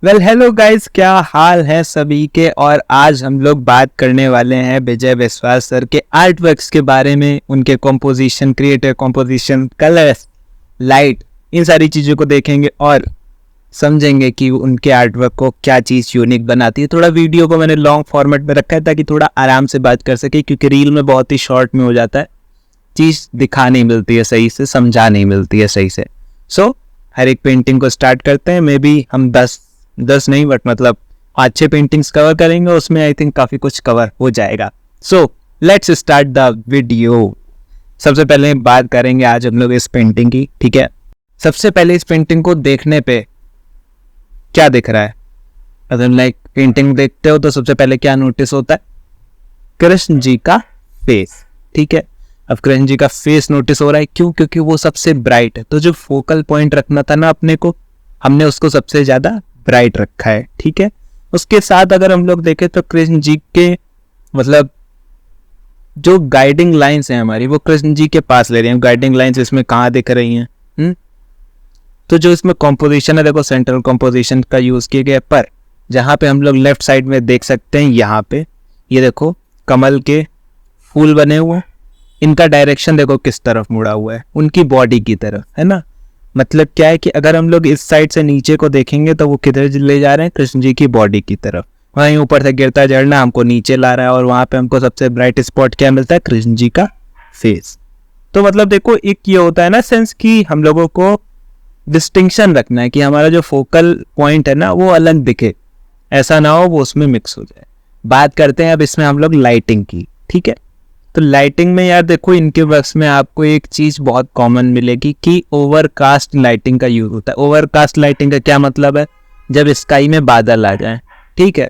Hello guys, क्या हाल है सभी के। और आज हम लोग बात करने वाले हैं विजय विश्वास सर के आर्ट वर्क्स के बारे में, उनके composition, creative composition, colours, light, इन सारी चीज़ों को देखेंगे और समझेंगे कि उनके आर्ट वर्क को क्या चीज़ यूनिक बनाती है। थोड़ा वीडियो को मैंने लॉन्ग फॉर्मेट में रखा है ताकि थोड़ा आराम से बात कर सके, क्योंकि रील में बहुत ही शॉर्ट में हो जाता है, चीज़ दिखा नहीं मिलती है सही से, समझा नहीं मिलती है सही से। सो हर एक पेंटिंग को स्टार्ट करते हैं। मे बी हम 10 नहीं बट मतलब 5-6 पेंटिंग्स कवर करेंगे, उसमें आई थिंक काफ़ी कुछ कवर हो जाएगा। So let's start the video. सबसे पहले बात करेंगे आज हम लोग इस पेंटिंग की, ठीक है। सबसे पहले इस पेंटिंग को देखने पे क्या दिख रहा है? अगर पेंटिंग देखते हो तो सबसे पहले क्या नोटिस होता है? कृष्ण जी का फेस, ठीक है। अब कृष्ण जी का फेस नोटिस हो रहा है, क्यों? क्योंकि वो सबसे ब्राइट है। तो जो फोकल पॉइंट रखना था ना अपने को, हमने उसको सबसे ज्यादा ब्राइट रखा है, ठीक है। उसके साथ अगर हम लोग देखें तो कृष्ण जी के मतलब जो गाइडिंग लाइंस हैं हमारी, वो कृष्ण जी के पास ले रही हैं। गाइडिंग लाइंस इसमें कहाँ दिख रही हैं? तो जो इसमें कॉम्पोजिशन है, देखो सेंट्रल कॉम्पोजिशन का यूज किया गया, पर जहाँ पे हम लोग लेफ्ट साइड में देख सकते हैं, यहाँ पे ये देखो कमल के फूल बने हुए हैं। इनका डायरेक्शन देखो किस तरफ मुड़ा हुआ है, उनकी बॉडी की तरफ, है ना। मतलब क्या है कि अगर हम लोग इस साइड से नीचे को देखेंगे तो वो किधर ले जा रहे हैं? कृष्ण जी की बॉडी की तरफ। वहीं ऊपर से गिरता झरना हमको नीचे ला रहा है, और वहां पे हमको सबसे ब्राइट स्पॉट क्या मिलता है? कृष्ण जी का फेस। तो मतलब देखो, एक ये होता है ना सेंस कि हम लोगों को डिस्टिंक्शन रखना है कि हमारा जो फोकल पॉइंट है ना वो अलग दिखे, ऐसा ना हो वो उसमें मिक्स हो जाए। बात करते हैं अब इसमें हम लोग लाइटिंग की, ठीक है। तो लाइटिंग में यार देखो, इनके वर्क्स में आपको एक चीज बहुत कॉमन मिलेगी कि ओवरकास्ट लाइटिंग का यूज होता है। ओवरकास्ट लाइटिंग का क्या मतलब है? जब स्काई में बादल आ जाए, ठीक है।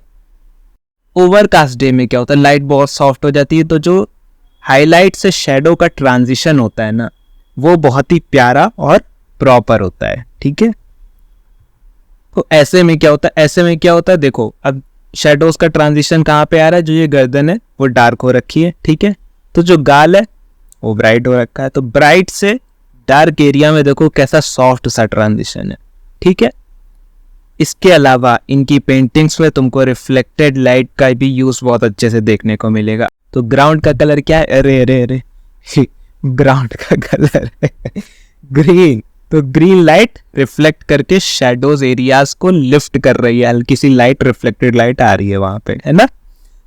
ओवरकास्ट डे में क्या होता है? लाइट बहुत सॉफ्ट हो जाती है, तो जो हाईलाइट से शेडो का ट्रांजिशन होता है ना, वो बहुत ही प्यारा और प्रॉपर होता है, ठीक है। तो ऐसे में क्या होता है? देखो अब शेडोज का ट्रांजिशन कहाँ पे आ रहा है? जो ये गर्दन है वो डार्क हो रखी है, ठीक है। तो जो गाल है वो ब्राइट हो रखा है। तो ब्राइट से डार्क एरिया में देखो कैसा सॉफ्ट सा ट्रांजिशन है, ठीक है। इसके अलावा इनकी पेंटिंग्स में तुमको रिफ्लेक्टेड लाइट का भी यूज बहुत अच्छे से देखने को मिलेगा। तो ग्राउंड का कलर क्या है? अरे अरे अरे ग्राउंड का कलर है ग्रीन। तो ग्रीन लाइट रिफ्लेक्ट करके शैडोज एरियाज को लिफ्ट कर रही है, हल्की सी लाइट, रिफ्लेक्टेड लाइट आ रही है वहां पे, है ना।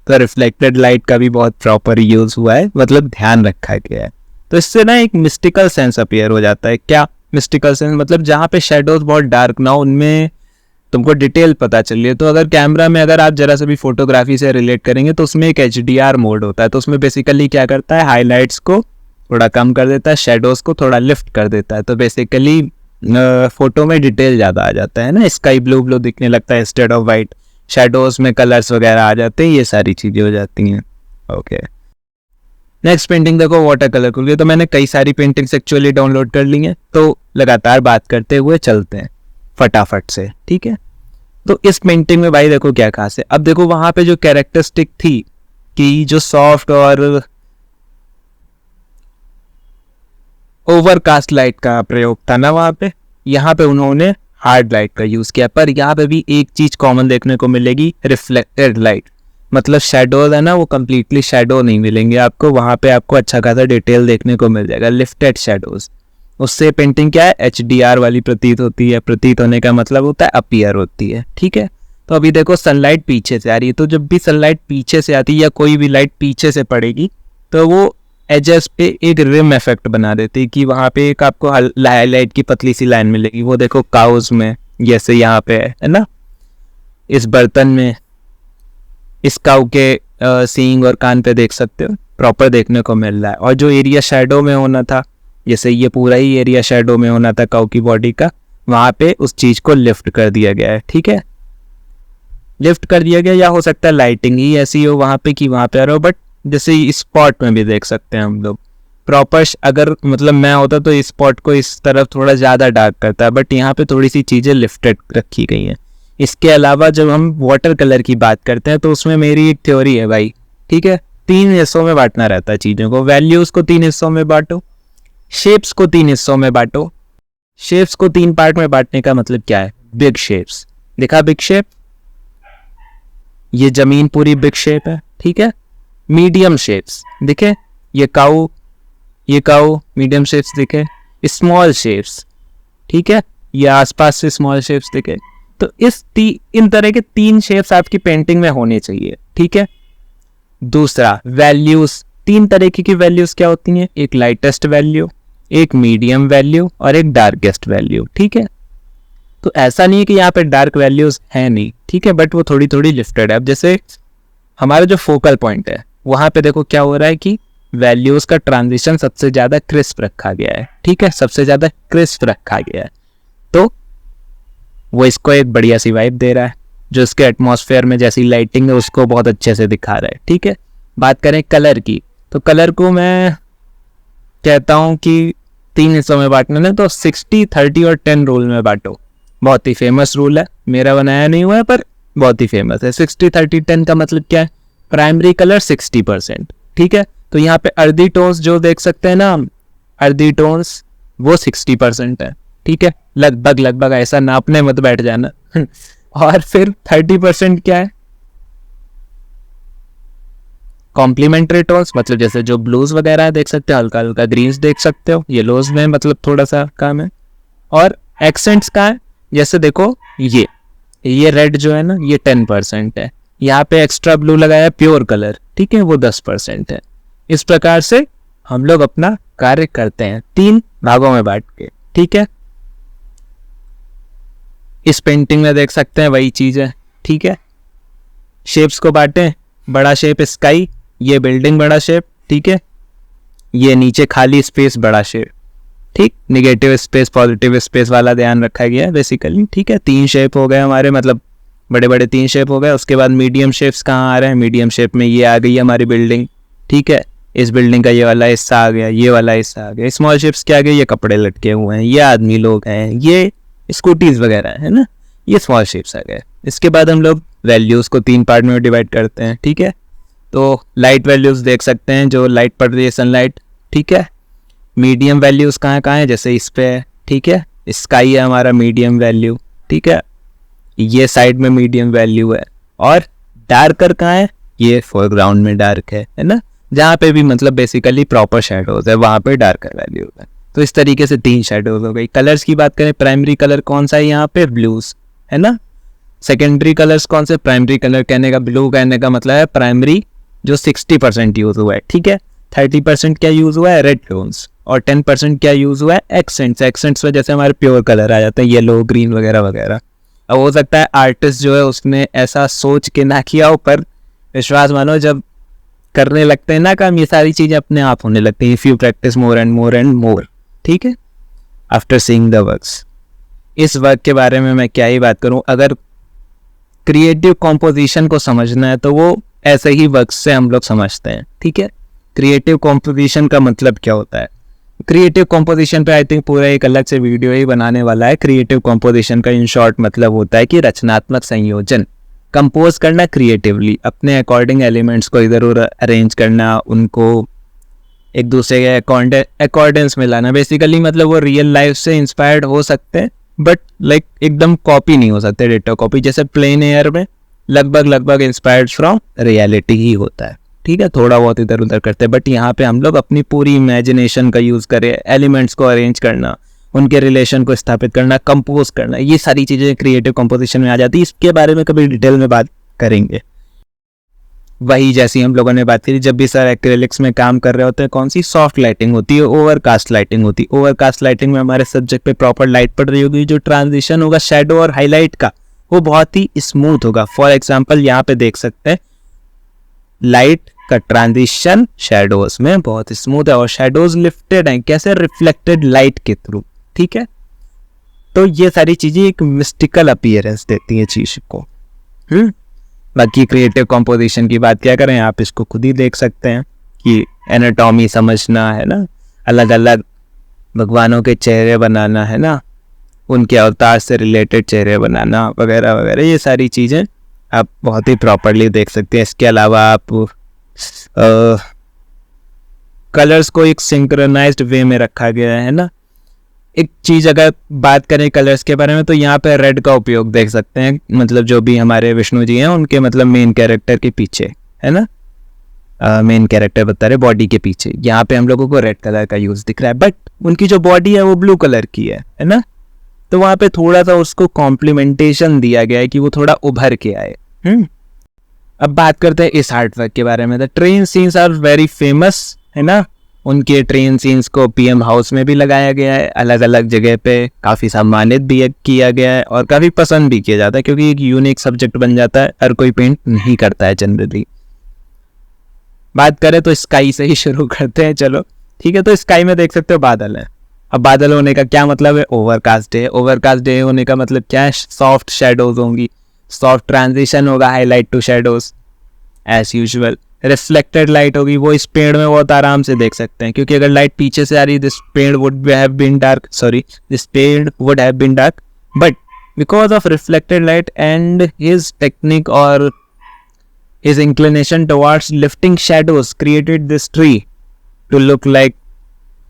तो रिफ्लेक्टेड लाइट का भी बहुत प्रॉपर यूज हुआ है, मतलब ध्यान रखा गया है। तो इससे ना एक मिस्टिकल सेंस अपीयर हो जाता है। क्या मिस्टिकल सेंस? मतलब जहाँ पे शेडोज बहुत डार्क ना हो, उनमें तुमको डिटेल पता चलिए। तो अगर कैमरा में अगर आप जरा सा भी फोटोग्राफी से रिलेट करेंगे तो उसमें एक HDR मोड होता है। तो उसमें बेसिकली क्या करता है? हाईलाइट्स को थोड़ा कम कर देता है, शेडोज को थोड़ा लिफ्ट कर देता है। तो बेसिकली फोटो में डिटेल ज़्यादा आ जाता है ना, स्काई ब्लू दिखने लगता है इंस्टेड ऑफ वाइट, शेडोज में कलर्स वगैरह आ जाते हैं, ये सारी चीज़ें हो जाती हैं। ओके, नेक्स्ट पेंटिंग देखो, वाटर कलर के लिए। तो मैंने कई सारी पेंटिंग्स एक्चुअली डाउनलोड कर ली हैं, तो लगातार बात करते हुए चलते हैं फटाफट से, ठीक है। तो इस पेंटिंग में भाई देखो क्या खास है। अब देखो वहां पे जो कैरेक्टरिस्टिक थी कि जो सॉफ्ट और ओवरकास्ट लाइट का प्रयोग था ना वहां पे, यहाँ पे उन्होंने हार्ड लाइट का यूज किया। पर यहाँ पे भी एक चीज कॉमन देखने को मिलेगी, रिफ्लेक्टेड लाइट। मतलब शेडोज है ना, वो कंप्लीटली शेडो नहीं मिलेंगे आपको, वहां पे आपको अच्छा खासा डिटेल देखने को मिल जाएगा, लिफ्टेड शेडोज। उससे पेंटिंग क्या है? HDR वाली प्रतीत होती है। प्रतीत होने का मतलब होता है अपीयर होती है, ठीक है। तो अभी देखो सनलाइट पीछे से आ रही है, तो जब भी सनलाइट पीछे से आती है या कोई भी लाइट पीछे से पड़ेगी तो वो एजेस पे एक रिम इफेक्ट बना देती है कि वहां पे एक आपको हाईलाइट की पतली सी लाइन मिलेगी। वो देखो काउज में जैसे यहाँ पे है ना, इस बर्तन में इस काउ के सींग और कान पे देख सकते हो, प्रॉपर देखने को मिल रहा है। और जो एरिया शेडो में होना था, जैसे ये पूरा ही एरिया शेडो में होना था काउ की बॉडी का, वहां पे उस चीज को लिफ्ट कर दिया गया है, ठीक है। लिफ्ट कर दिया गया, या हो सकता है लाइटिंग ही ऐसी हो वहां पे कि वहां पे आ रहा हो। बट जैसे इस स्पॉट में भी देख सकते हैं हम लोग प्रॉपर, अगर मतलब मैं होता तो इस स्पॉट को इस तरफ थोड़ा ज़्यादा डार्क करता है, बट यहाँ पे थोड़ी सी चीज़ें लिफ्टेड रखी गई हैं। इसके अलावा जब हम वाटर कलर की बात करते हैं तो उसमें मेरी एक थ्योरी है भाई, ठीक है। 3 हिस्सों में बांटना रहता है चीज़ों को। वैल्यूज़ को 3 हिस्सों में बांटो, शेप्स को 3 हिस्सों में बांटो। शेप्स को 3 पार्ट में बांटने का मतलब क्या है? बिग शेप्स, दिखा बिग शेप, ये जमीन पूरी बिग शेप है, ठीक है। मीडियम शेप्स दिखे, ये काऊ मीडियम शेप्स दिखे, स्मॉल शेप्स, ठीक है, ये आसपास से स्मॉल शेप्स दिखे। तो इन तरह के 3 शेप्स आपकी पेंटिंग में होने चाहिए, ठीक है। दूसरा वैल्यूज, 3 तरीके की वैल्यूज क्या होती हैं, एक लाइटेस्ट वैल्यू, एक मीडियम वैल्यू और एक डार्केस्ट वैल्यू, ठीक है। तो ऐसा नहीं है कि यहाँ पे डार्क वैल्यूज है नहीं, ठीक है, बट वो थोड़ी थोड़ी लिफ्टेड है। अब जैसे हमारा जो फोकल पॉइंट है वहां पे देखो क्या हो रहा है कि वैल्यूज का ट्रांजिशन सबसे ज्यादा क्रिस्प रखा गया है, ठीक है, सबसे ज्यादा क्रिस्प रखा गया है। तो वो इसको एक बढ़िया सी वाइब दे रहा है, जो इसके एटमॉस्फेयर में जैसी लाइटिंग है उसको बहुत अच्छे से दिखा रहा है, ठीक है। बात करें कलर की, तो कलर को मैं कहता हूं कि 3 हिस्सों में बांटना है, तो 60, 30 और 10 रूल में बांटो। बहुत ही फेमस रूल है, मेरा बनाया नहीं हुआ है पर बहुत ही फेमस है। 60, 30, 10 का मतलब क्या है, प्राइमरी कलर 60%, ठीक है। तो यहाँ पे अर्दी टोन्स जो देख सकते हैं ना हम, अर्दी टोन्स वो 60% है, ठीक है, लगभग ऐसा नापने मत बैठ जाना। और फिर 30% क्या है, कॉम्प्लीमेंट्री टोन्स, मतलब जैसे जो ब्लूज वगैरह देख सकते हो, हल्का हल्का ग्रीन्स देख सकते हो, येलोज में मतलब थोड़ा सा काम है। और एक्सेंट्स का है, जैसे देखो ये रेड जो है ना ये 10% है, यहाँ पे एक्स्ट्रा ब्लू लगाया प्योर कलर, ठीक है, वो 10% है। इस प्रकार से हम लोग अपना कार्य करते हैं 3 भागों में बांट के, ठीक है। इस पेंटिंग में देख सकते हैं वही चीज है, ठीक है। शेप्स को बांटे, बड़ा शेप स्काई, ये बिल्डिंग बड़ा शेप, ठीक है, ये नीचे खाली स्पेस बड़ा शेप, ठीक, निगेटिव स्पेस पॉजिटिव स्पेस वाला ध्यान रखा गया है बेसिकली, ठीक है। 3 शेप हो गए हमारे, मतलब बड़े बड़े 3 शेप हो गए। उसके बाद मीडियम शेप्स कहाँ आ रहे हैं, मीडियम शेप में ये आ गई हमारी बिल्डिंग, ठीक है, इस बिल्डिंग का ये वाला हिस्सा आ गया, ये वाला हिस्सा आ गया। स्मॉल शेप्स क्या आ गए, ये कपड़े लटके हुए हैं, ये आदमी लोग हैं, ये स्कूटीज वगैरह है ना, ये स्मॉल शेप्स आ गए। इसके बाद हम लोग वैल्यूज को 3 पार्ट में डिवाइड करते हैं, ठीक है। तो लाइट वैल्यूज देख सकते हैं, जो लाइट पड़ रही है सनलाइट, ठीक है। मीडियम वैल्यूज कहाँ कहाँ है, जैसे इस पे है, ठीक है, स्काई है हमारा मीडियम वैल्यू, ठीक है, ये साइड में मीडियम वैल्यू है। और डार्कर कहाँ है, ये फोरग्राउंड में डार्क है ना, जहाँ पे भी मतलब बेसिकली प्रॉपर शेडोज है वहाँ पे डार्कर वैल्यू है। तो इस तरीके से 3 शेडोज हो गई। कलर्स की बात करें, प्राइमरी कलर कौन सा है यहाँ पे, ब्लूज है ना। सेकेंडरी कलर्स कौन से, प्राइमरी कलर कहने का, ब्लू कहने का मतलब है प्राइमरी जो 60% यूज हुआ है, ठीक है। 30% क्या यूज हुआ है, रेड टोन्स, और 10% क्या यूज हुआ है, एक्सेंट्स। एक्सेंट्स में जैसे हमारे प्योर कलर आ जाते हैं, येलो ग्रीन वगैरह वगैरह। अब हो सकता है आर्टिस्ट जो है उसने ऐसा सोच के ना किया हो, पर विश्वास मानो जब करने लगते हैं ना काम, ये सारी चीजें अपने आप होने लगती हैं। If you practice more and more and more, ठीक है, आफ्टर सीइंग द वर्क्स। इस वर्क के बारे में मैं क्या ही बात करूं, अगर क्रिएटिव कॉम्पोजिशन को समझना है तो वो ऐसे ही वर्क से हम लोग समझते हैं, ठीक है। क्रिएटिव कॉम्पोजिशन का मतलब क्या होता है, क्रिएटिव कॉम्पोजिशन पे आई थिंक पूरा एक अलग से वीडियो ही बनाने वाला है। क्रिएटिव कॉम्पोजिशन का इन शॉर्ट मतलब होता है कि रचनात्मक संयोजन, कंपोज करना क्रिएटिवली, अपने अकॉर्डिंग एलिमेंट्स को इधर उधर अरेंज करना, उनको एक दूसरे के अकॉर्डेंस में लाना। बेसिकली मतलब वो रियल लाइफ से इंस्पायर्ड हो सकते हैं, बट लाइक एकदम कॉपी नहीं हो सकते, डेटा कॉपी। जैसे प्लेन एयर में लगभग इंस्पायर्ड फ्रॉम रियलिटी ही होता है, ठीक है, थोड़ा बहुत इधर उधर करते हैं। बट यहाँ पे हम लोग अपनी पूरी इमेजिनेशन का यूज करें, एलिमेंट्स को अरेंज करना, उनके रिलेशन को स्थापित करना, कंपोज करना, ये सारी चीजें क्रिएटिव कंपोजिशन में आ जाती है। इसके बारे में कभी डिटेल में बात करेंगे। वही जैसी हम लोगों ने बात करी, जब भी सर एक्रेलिक्स में काम कर रहे होते हैं, कौन सी सॉफ्ट लाइटिंग होती है, ओवरकास्ट लाइटिंग होती है। ओवरकास्ट लाइटिंग में हमारे सब्जेक्ट पे प्रॉपर लाइट पड़ रही होगी, जो ट्रांजिशन होगा शेडो और हाईलाइट का वो बहुत ही स्मूथ होगा। फॉर एग्जाम्पल यहाँ पे देख सकते हैं लाइट का ट्रांजिशन शेडोज में बहुत स्मूथ है, और शेडोज लिफ्टेड हैं कैसे, रिफ्लेक्टेड लाइट के थ्रू, ठीक है। तो ये सारी चीजें एक मिस्टिकल अपीयरेंस देती है चीज को। बाकी क्रिएटिव कंपोजिशन की बात क्या करें, आप इसको खुद ही देख सकते हैं कि एनाटॉमी समझना है ना, अलग अलग भगवानों के चेहरे बनाना है ना, उनके अवतार से रिलेटेड चेहरे बनाना वगैरह वगैरह, ये सारी चीज़ें आप बहुत ही प्रॉपरली देख सकते हैं। इसके अलावा आप कलर्स को एक सिंक्रोनाइज्ड वे में रखा गया है ना, एक चीज अगर बात करें कलर्स के बारे में तो यहाँ पे रेड का उपयोग देख सकते हैं, मतलब जो भी हमारे विष्णु जी हैं उनके मतलब मेन कैरेक्टर के पीछे, है ना, मेन कैरेक्टर बता रहे बॉडी के पीछे, यहाँ पे हम लोगों को रेड कलर का यूज दिख रहा है, बट उनकी जो बॉडी है वो ब्लू कलर की है ना, तो वहाँ पे थोड़ा सा उसको कॉम्प्लीमेंटेशन दिया गया है कि वो थोड़ा उभर के आए। अब बात करते हैं इस आर्ट वर्क के बारे में। The train scenes are very famous, है ना, उनके ट्रेन सीन्स को पीएम हाउस में भी लगाया गया है, अलग अलग जगह पे काफ़ी सम्मानित भी किया गया है और काफ़ी पसंद भी किया जाता है, क्योंकि एक यूनिक सब्जेक्ट बन जाता है, हर कोई पेंट नहीं करता है जनरली। बात करें तो स्काई से ही शुरू करते हैं, चलो ठीक है। तो स्काई में देख सकते हो बादल है। अब बादल होने का क्या मतलब है, ओवरकास्ट डे। ओवरकास्ट डे होने का मतलब क्या है, सॉफ्ट शेडोज होंगी, सॉफ्ट ट्रांजिशन होगा highlight to shadows as usual. Reflected light होगी, वो इस पेड़ में बहुत आराम से देख सकते हैं, क्योंकि अगर लाइट पीछे से आ रही, दिस पेड़ would have been dark, this पेड़ would have been dark, but because of reflected light and his technique और his inclination towards lifting shadows created this tree to look like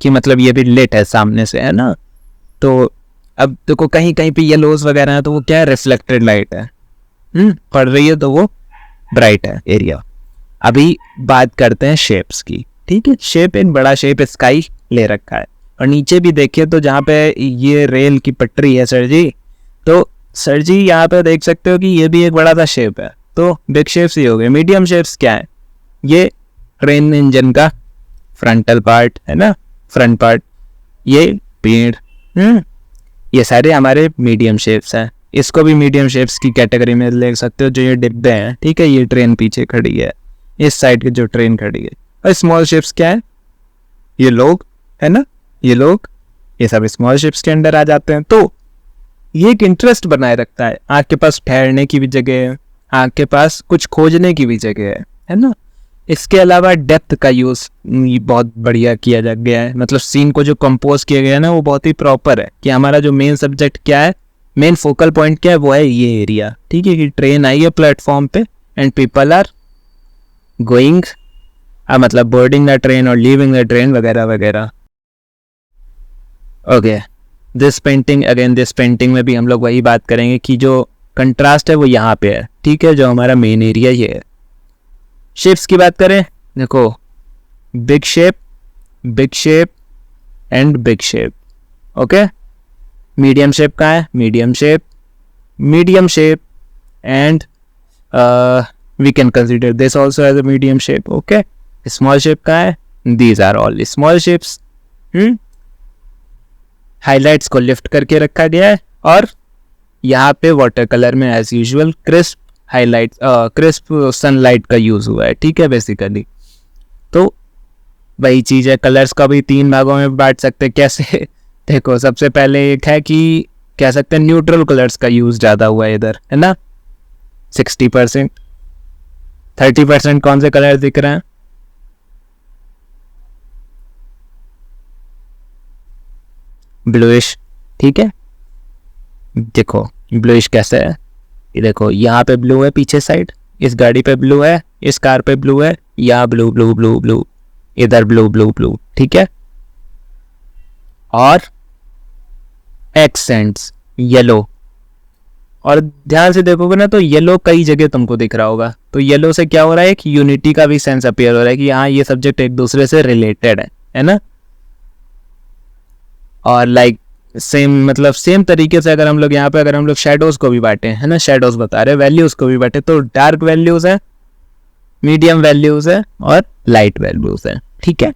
कि मतलब ये भी लेट है सामने से, है ना। तो अब देखो कहीं कहीं पे येलोज वगैरह है तो वो क्या है, रिफ्लेक्टेड लाइट है, पड़ रही है तो वो ब्राइट है एरिया। अभी बात करते हैं शेप्स की, ठीक है। शेप एक बड़ा शेप स्काई ले रखा है, और नीचे भी देखिए तो जहाँ पे ये रेल की पटरी है सर जी, तो सर जी यहाँ पे देख सकते हो कि ये भी एक बड़ा सा शेप है। तो बिग शेप्स ही हो गए। मीडियम शेप्स क्या है, ये ट्रेन इंजन का फ्रंटल पार्ट है ना, फ्रंट पार्ट, ये पेड़, ये सारे हमारे मीडियम शेप्स हैं। इसको भी मीडियम शेप्स की कैटेगरी में ले सकते हो। जो ये डिब्बे हैं, ठीक है, ये ट्रेन पीछे खड़ी है, इस साइड की जो ट्रेन खड़ी है। और स्मॉल शेप्स क्या है, ये लोग, है ना, ये लोग, ये सब स्मॉल शेप्स के अंडर आ जाते हैं। तो ये एक इंटरेस्ट बनाए रखता है, आपके पास ठहरने की भी जगह है, आपके पास कुछ खोजने की भी जगह है ना। इसके अलावा डेप्थ का यूज बहुत बढ़िया किया जा गया है, मतलब सीन को जो कंपोज किया गया है ना वो बहुत ही प्रॉपर है कि हमारा जो मेन सब्जेक्ट क्या है, मेन फोकल पॉइंट क्या है, वो है ये एरिया, ठीक है। कि ट्रेन आई है प्लेटफॉर्म पे एंड पीपल आर गोइंग, मतलब बोर्डिंग द ट्रेन और लीविंग द ट्रेन वगैरह वगैरह। Okay, this painting, again this painting में भी हम लोग वही बात करेंगे कि जो कंट्रास्ट है वो यहाँ पे है, ठीक है, जो हमारा मेन एरिया ये है। शेप्स की बात करें, देखो big shape and big shape, okay. Medium shape का है, medium shape and we can consider this also as a medium shape, okay. Small shape का है, these are all small shapes. Highlights को लिफ्ट करके रखा गया है, और यहाँ पे वाटर कलर में as usual crisp highlight, crisp sunlight का यूज हुआ है, ठीक है, बेसिकली। तो वही चीज है, कलर्स का भी 3 भागों में बांट सकते हैं। कैसे, देखो सबसे पहले एक है कि कह सकते हैं न्यूट्रल कलर्स का यूज ज्यादा हुआ है इधर, है ना, 60%। 30% कौन से कलर दिख रहे हैं, ब्लूइश, ठीक है। देखो ब्लूइश कैसे है, ये देखो यहाँ पे ब्लू है पीछे साइड, इस गाड़ी पे ब्लू है, इस कार पे ब्लू है, यहाँ ब्लू ब्लू ब्लू ब्लू, इधर ब्लू ब्लू ब्लू, ठीक है। और एक्सेंट्स येलो, और ध्यान से देखोगे ना तो येलो कई जगह तुमको दिख रहा होगा। तो येलो से क्या हो रहा है, एक यूनिटी का भी सेंस अपीयर हो रहा है कि हाँ ये सब्जेक्ट एक दूसरे से रिलेटेड है ना। और लाइक सेम, मतलब सेम तरीके से अगर हम लोग यहाँ पे अगर हम लोग शेडोज को भी बांटे, है ना, शेडोज बता रहे, वैल्यूज को भी बांटे, तो डार्क वैल्यूज है, मीडियम वैल्यूज है और लाइट वैल्यूज है, ठीक है।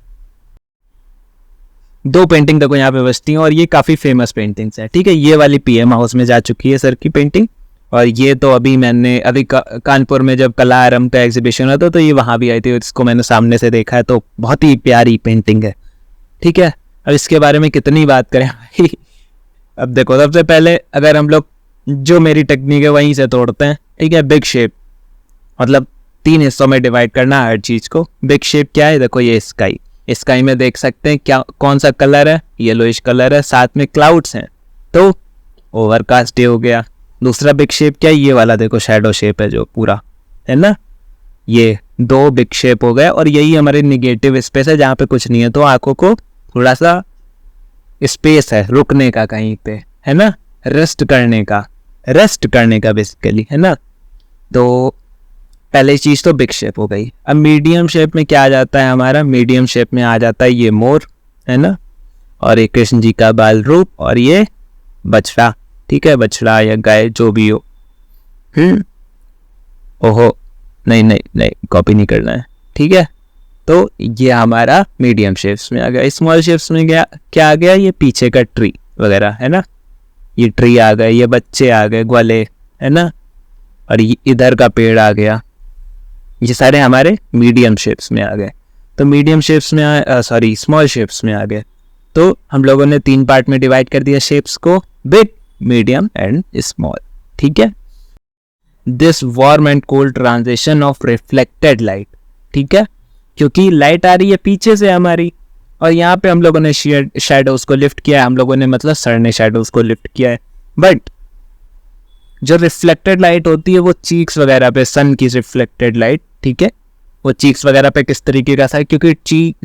2 पेंटिंग देखो यहाँ पे बचती हैं, और ये काफी फेमस पेंटिंग्स है, ठीक है। ये वाली पीएम हाउस में जा चुकी है सर की पेंटिंग, और ये तो अभी मैंने कानपुर में जब कला आरंभ का एग्जीबिशन हुआ था तो ये वहां भी आई थी, इसको मैंने सामने से देखा है, तो बहुत ही प्यारी पेंटिंग है, ठीक है। अब इसके बारे में कितनी बात करें भाई। अब देखो सबसे पहले अगर हम लोग जो मेरी टेक्निक है वहीं से तोड़ते हैं, ठीक है। बिग शेप मतलब 3 हिस्सों में डिवाइड करना हर चीज को। बिग शेप क्या है, देखो ये स्काई में देख सकते हैं क्या, कौन सा कलर है, येलोइश कलर है, साथ में क्लाउड्स हैं, तो ओवरकास्ट डे हो गया। दूसरा बिग शेप क्या है, ये वाला देखो शैडो शेप है जो पूरा, है ना। ये 2 बिग शेप हो गए, और यही हमारे निगेटिव स्पेस है जहाँ पे कुछ नहीं है, तो आंखों को थोड़ा सा स्पेस है रुकने का कहीं पे, है ना, रेस्ट करने का बेसिकली, है ना। तो पहले चीज तो बिग शेप हो गई। अब मीडियम शेप में क्या आ जाता है हमारा, मीडियम शेप में आ जाता है ये मोर, है ना, और ये कृष्ण जी का बाल रूप, और ये बछड़ा, ठीक है, बछड़ा या गाय जो भी हो। ओहो नहीं नहीं नहीं, कॉपी नहीं करना है, ठीक है। तो ये हमारा मीडियम शेप्स में आ गया। स्मॉल शेप्स में क्या आ गया, ये पीछे का ट्री वगैरह, है ना, ये ट्री आ गए, ये बच्चे आ गए, ग्वाले, है ना, और ये इधर का पेड़ आ गया। ये सारे हमारे मीडियम शेप्स में आ गए। तो मीडियम शेप्स में स्मॉल शेप्स में आ गए। तो हम लोगों ने 3 पार्ट में डिवाइड कर दिया शेप्स को, बिग, मीडियम एंड स्मॉल, ठीक है। This warm and cold transition of reflected light, ठीक है, क्योंकि लाइट आ रही है पीछे से हमारी, और यहाँ पे हम लोगों ने शैडोज को लिफ्ट किया है, हम लोगों ने मतलब सर ने शैडोज को लिफ्ट किया है। बट जो रिफ्लेक्टेड लाइट होती है वो चीक्स वगैरह पे, सन की रिफ्लेक्टेड लाइट, ठीक है, वो चीक्स वगैरह पे किस तरीके का था, क्योंकि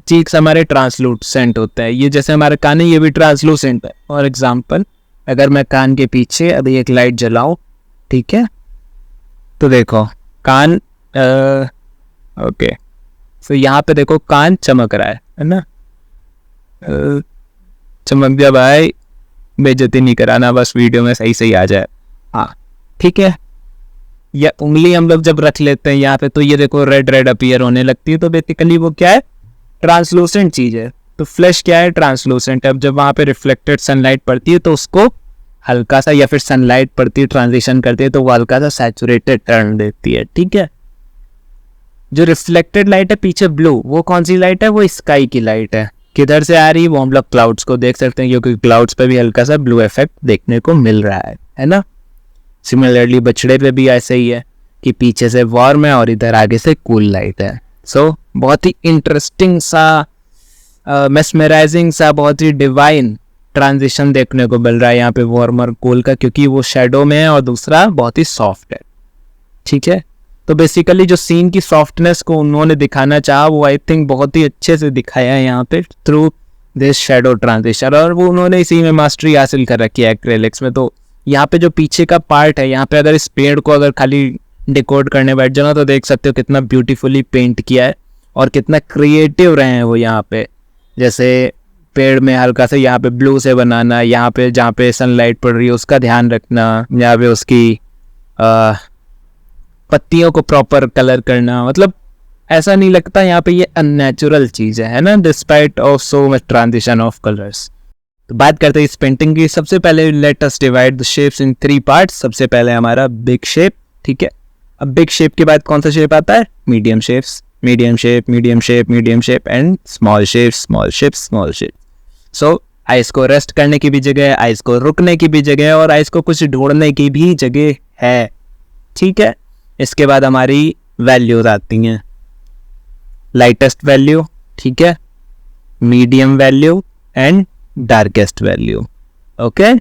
चीक्स हमारे ट्रांसलूसेंट होते हैं। ये जैसे हमारे कान है, ये भी ट्रांसलूसेंट है। फॉर एग्जाम्पल, अगर मैं कान के पीछे अभी एक लाइट जलाऊं, ठीक है, तो देखो कान ओके, तो यहाँ पे देखो कान चमक रहा है ना, चमक गया भाई, बेइज्जती नहीं कराना, बस वीडियो में सही सही आ जाए, हाँ ठीक है। या उंगली हम लोग जब रख लेते हैं यहाँ पे, तो ये देखो रेड रेड अपीयर होने लगती है, तो बेसिकली वो क्या है, ट्रांसलूसेंट चीज है। तो फ्लैश क्या है, ट्रांसलूसेंट। अब जब वहाँ पे रिफ्लेक्टेड सनलाइट पड़ती है तो उसको हल्का सा, या फिर सनलाइट पड़ती है ट्रांजिशन करती है तो वो हल्का सा सैचुरेटेड टर्न देती है, ठीक है। जो रिफ्लेक्टेड लाइट है पीछे ब्लू, वो कौन सी लाइट है, वो स्काई की लाइट है। किधर से आ रही है वो हम लोग क्लाउड्स को देख सकते हैं, क्योंकि क्लाउड्स पे भी हल्का सा ब्लू इफेक्ट देखने को मिल रहा है ना। सिमिलरली बछड़े पे भी ऐसे ही है कि पीछे से वार्म है और इधर आगे से कूल लाइट है। सो बहुत ही इंटरेस्टिंग सा, मेस्मराइजिंग सा, बहुत ही डिवाइन ट्रांजिशन देखने को मिल रहा है यहाँ पे वार्म और कूल का, क्योंकि वो शेडो में है और दूसरा बहुत ही सॉफ्ट है, ठीक है। तो बेसिकली जो सीन की सॉफ्टनेस को उन्होंने दिखाना चाहा, वो आई थिंक बहुत ही अच्छे से दिखाया है यहाँ पे थ्रू दिस शेडो ट्रांजिशन, और वो उन्होंने इसी में मास्टरी हासिल कर रखी है एक्रेलिक्स में। तो यहाँ पे जो पीछे का पार्ट है, यहाँ पे अगर इस पेड़ को अगर खाली डिकोड करने बैठ जाओ तो देख सकते हो कितना ब्यूटीफुली पेंट किया है और कितना क्रिएटिव रहे हैं वो यहाँ पे। जैसे पेड़ में हल्का से यहाँ पे ब्लू से बनाना, यहाँ पे जहाँ पे सनलाइट पड़ रही है उसका ध्यान रखना, यहाँ पे उसकी पत्तियों को प्रॉपर कलर करना, मतलब ऐसा नहीं लगता यहाँ पे ये अननेचुरल चीज है ना, despite of so much transition of colours. तो बात करते हैं इस पेंटिंग की। सबसे पहले let us divide the shapes in 3 parts. सबसे पहले हमारा बिग शेप, ठीक है। अब बिग शेप के बाद कौन सा शेप आता है, medium shapes, medium shape, medium shape, medium shape and small shape, small shape, small shape. So ice को रेस्ट करने की भी जगह है, आइस को रुकने की भी जगह है, और आइस को कुछ ढूंढने की भी जगह है, ठीक है। इसके बाद हमारी वैल्यूज आती हैं, लाइटेस्ट वैल्यू, ठीक है, medium value and darkest value, okay.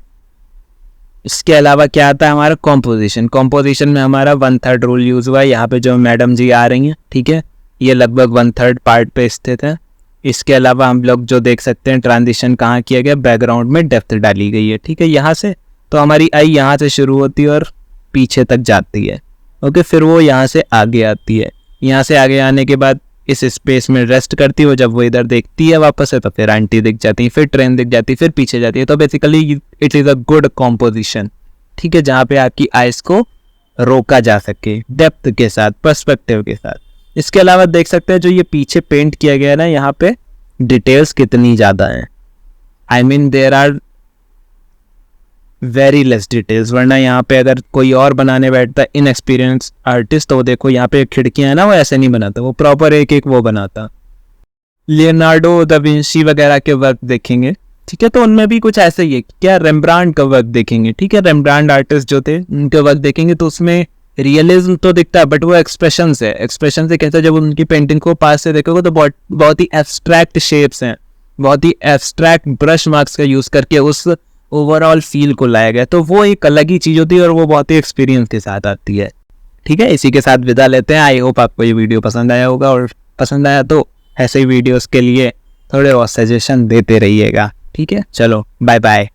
इसके अलावा क्या आता है हमारा कॉम्पोजिशन। कॉम्पोजिशन में हमारा 1/3 रूल यूज हुआ है। यहाँ पे जो मैडम जी आ रही हैं, ठीक है, ये लगभग 1/3 पार्ट पे स्थित है। इसके अलावा हम लोग जो देख सकते हैं ट्रांजिशन कहाँ किया गया, बैकग्राउंड में डेप्थ डाली गई है, ठीक है, यहाँ से। तो हमारी आई यहाँ से शुरू होती है और पीछे तक जाती है, ओके। फिर वो यहाँ से आगे आती है, यहाँ से आगे आने के बाद इस स्पेस में रेस्ट करती है। जब वो इधर देखती है वापस से, तो फिर आंटी दिख जाती है, फिर ट्रेन दिख जाती है, फिर पीछे जाती है। तो basically it is a good composition, ठीक है, जहाँ पे आपकी आइज को रोका जा सके डेप्थ के साथ, पर्सपेक्टिव के साथ। इसके अलावा देख सकते हैं जो ये पीछे पेंट किया गया है ना, यहाँ पे डिटेल्स कितनी ज़्यादा हैं। I mean there are very less details, वरना यहाँ पे अगर कोई और बनाने बैठता है इनएक्सपीरियंस आर्टिस्ट, तो देखो यहाँ पे खिड़कियां है ना, वो ऐसे नहीं बनाता, वो प्रॉपर एक एक वो बनाता। लियोनार्डो दा विंची वगैरह के वर्क देखेंगे, ठीक है, तो उनमें भी कुछ ऐसे ही है। क्या रेम्ब्रांड का वर्क देखेंगे, ठीक है, रेम्ब्रांड आर्टिस्ट जो थे उनके वर्क देखेंगे तो उसमें रियलिज्म तो दिखता है, बट वो एक्सप्रेशन से, एक्सप्रेशन से कहते हैं, जब उनकी पेंटिंग को पास से देखोगे तो बहुत ही एब्स्ट्रैक्ट शेप्स हैं, बहुत ही एब्स्ट्रैक्ट ब्रश मार्क्स का यूज करके उस ओवरऑल फील को लाया गया। तो वो एक अलग ही चीज होती है और वो बहुत ही एक्सपीरियंस के साथ आती है, ठीक है। इसी के साथ विदा लेते हैं। आई होप आपको ये वीडियो पसंद आया होगा, और पसंद आया तो ऐसे ही वीडियोस के लिए थोड़े और सजेशन देते रहिएगा। ठीक है, चलो बाय बाय।